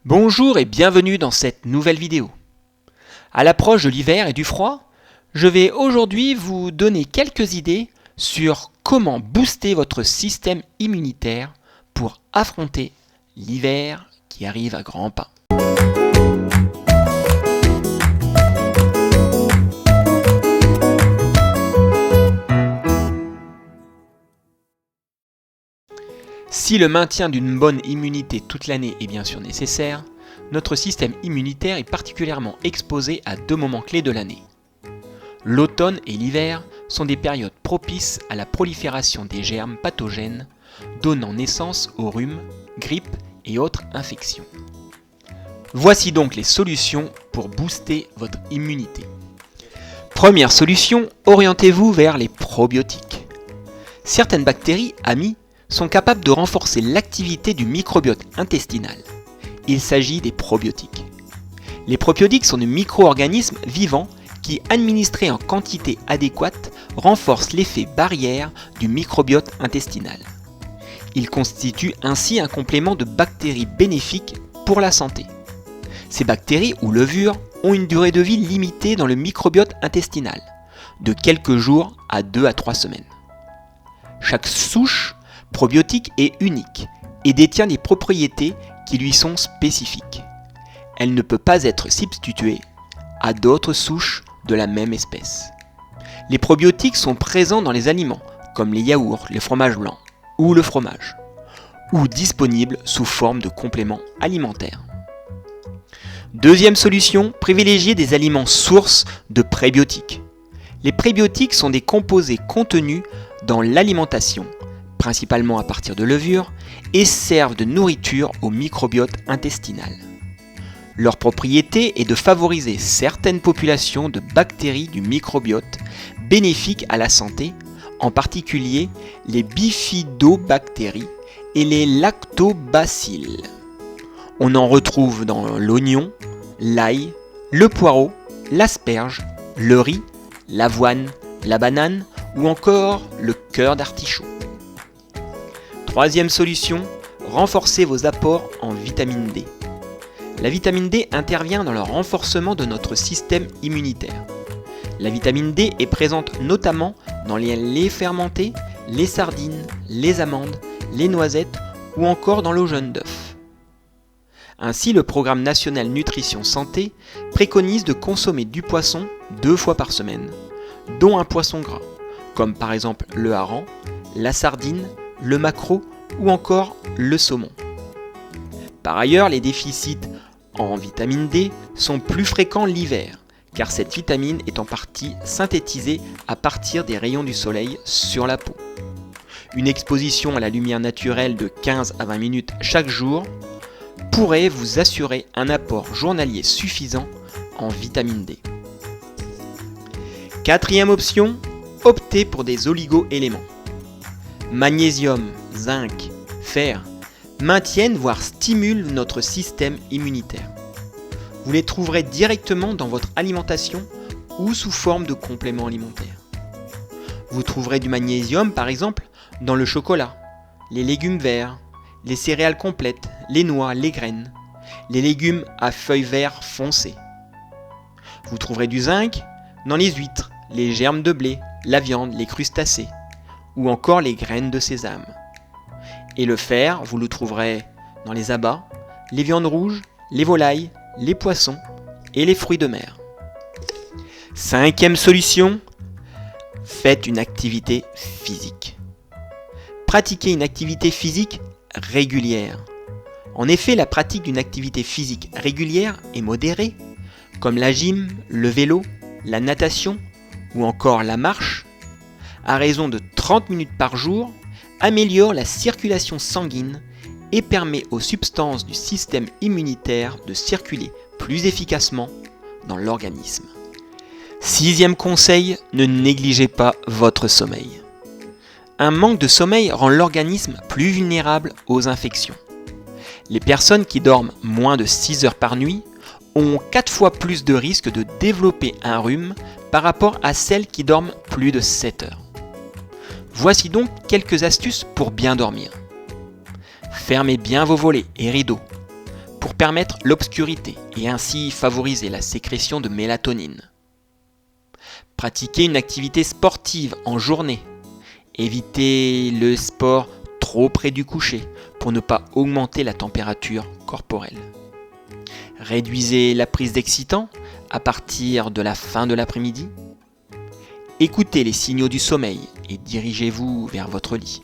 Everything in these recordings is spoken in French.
Bonjour et bienvenue dans cette nouvelle vidéo. À l'approche de l'hiver et du froid, je vais aujourd'hui vous donner quelques idées sur comment booster votre système immunitaire pour affronter l'hiver qui arrive à grands pas. Si le maintien d'une bonne immunité toute l'année est bien sûr nécessaire, notre système immunitaire est particulièrement exposé à deux moments clés de l'année. L'automne et l'hiver sont des périodes propices à la prolifération des germes pathogènes, donnant naissance aux rhumes, grippes et autres infections. Voici donc les solutions pour booster votre immunité. Première solution, orientez-vous vers les probiotiques. Certaines bactéries amies sont capables de renforcer l'activité du microbiote intestinal. Il s'agit des probiotiques. Les probiotiques sont des micro-organismes vivants qui, administrés en quantité adéquate, renforcent l'effet barrière du microbiote intestinal. Ils constituent ainsi un complément de bactéries bénéfiques pour la santé. Ces bactéries ou levures ont une durée de vie limitée dans le microbiote intestinal, de quelques jours à 2 à 3 semaines. Chaque souche probiotique est unique et détient des propriétés qui lui sont spécifiques. Elle ne peut pas être substituée à d'autres souches de la même espèce. Les probiotiques sont présents dans les aliments comme les yaourts, les fromages blancs ou le fromage, ou disponibles sous forme de compléments alimentaires. Deuxième solution, privilégier des aliments sources de prébiotiques. Les prébiotiques sont des composés contenus dans l'alimentation, principalement à partir de levures, et servent de nourriture au microbiote intestinal. Leur propriété est de favoriser certaines populations de bactéries du microbiote bénéfiques à la santé, en particulier les bifidobactéries et les lactobacilles. On en retrouve dans l'oignon, l'ail, le poireau, l'asperge, le riz, l'avoine, la banane ou encore le cœur d'artichaut. Troisième solution, renforcez vos apports en vitamine D. La vitamine D intervient dans le renforcement de notre système immunitaire. La vitamine D est présente notamment dans les laits fermentés, les sardines, les amandes, les noisettes ou encore dans l'eau jaune d'œuf. Ainsi, le Programme national nutrition santé préconise de consommer du poisson 2 fois par semaine, dont un poisson gras, comme par exemple le hareng, la sardine, le maquereau ou encore le saumon. Par ailleurs, les déficits en vitamine D sont plus fréquents l'hiver, car cette vitamine est en partie synthétisée à partir des rayons du soleil sur la peau. Une exposition à la lumière naturelle de 15 à 20 minutes chaque jour pourrait vous assurer un apport journalier suffisant en vitamine D. Quatrième option, optez pour des oligo-éléments. Magnésium, zinc, fer maintiennent voire stimulent notre système immunitaire. Vous les trouverez directement dans votre alimentation ou sous forme de compléments alimentaires. Vous trouverez du magnésium par exemple dans le chocolat, les légumes verts, les céréales complètes, les noix, les graines, les légumes à feuilles vertes foncées. Vous trouverez du zinc dans les huîtres, les germes de blé, la viande, les crustacés ou encore les graines de sésame. Et le fer, vous le trouverez dans les abats, les viandes rouges, les volailles, les poissons et les fruits de mer. Cinquième solution, faites une activité physique. Pratiquez une activité physique régulière. En effet, la pratique d'une activité physique régulière et modérée, comme la gym, le vélo, la natation ou encore la marche, à raison de 30 minutes par jour, améliore la circulation sanguine et permet aux substances du système immunitaire de circuler plus efficacement dans l'organisme. Sixième conseil, ne négligez pas votre sommeil. Un manque de sommeil rend l'organisme plus vulnérable aux infections. Les personnes qui dorment moins de 6 heures par nuit ont 4 fois plus de risques de développer un rhume par rapport à celles qui dorment plus de 7 heures. Voici donc quelques astuces pour bien dormir. Fermez bien vos volets et rideaux pour permettre l'obscurité et ainsi favoriser la sécrétion de mélatonine. Pratiquez une activité sportive en journée. Évitez le sport trop près du coucher pour ne pas augmenter la température corporelle. Réduisez la prise d'excitants à partir de la fin de l'après-midi. Écoutez les signaux du sommeil et dirigez-vous vers votre lit.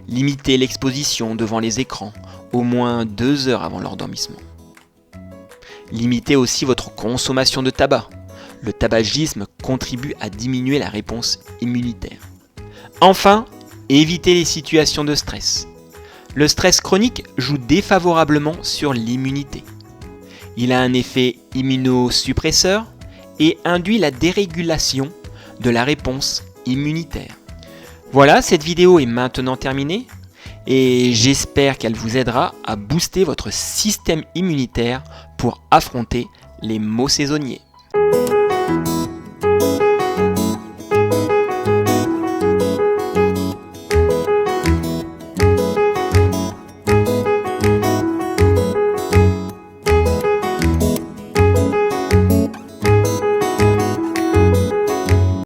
Limitez l'exposition devant les écrans au moins 2 heures avant l'endormissement. Limitez aussi votre consommation de tabac. Le tabagisme contribue à diminuer la réponse immunitaire. Enfin, évitez les situations de stress. Le stress chronique joue défavorablement sur l'immunité. Il a un effet immunosuppresseur et induit la dérégulation de la réponse immunitaire. Voilà, cette vidéo est maintenant terminée et j'espère qu'elle vous aidera à booster votre système immunitaire pour affronter les maux saisonniers.